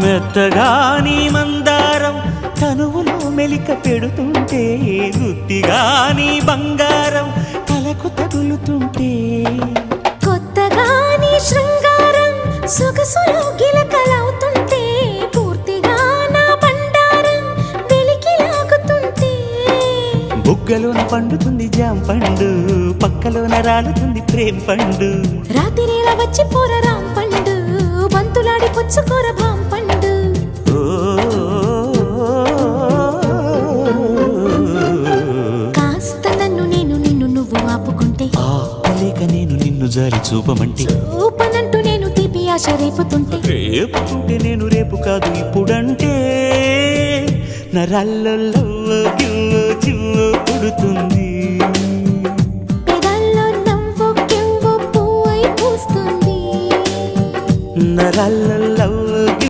మెత్తగాని మందారం తనువులో మెలిక పెడుతుంటే గుత్తిగాని బంగారం తలకు తగులుతుంటే కొత్తగాని శృంగారం సొగసులో గిలకలవుతుంటే పూర్తిగా నా బండారం వెలికి లాగుతుంటే బుగ్గలోన పండుతుంది జాం పండు పక్కలోన రాలుతుంది ప్రేమ పండు రాత్రిలా వచ్చి పోర రాం పండు బంతులాడి పుచ్చుకోర భాం పండు కాస్త నన్ను నేను నిన్ను నువ్వు ఆపుకుంటే ఆపలేక నేను నిన్ను జారి చూపమంటే చూపనంటూ నేను తీపి ఆశ రేపుతుంటే రేపుతుంటే నేను రేపు కాదు ఇప్పుడంటే నరాల్లో గిల్లో చిల్లో పుడుతుంది పెదాల్లో నవ్వు కెవ్వు పువ్వై పూస్తుంది నరాల్లో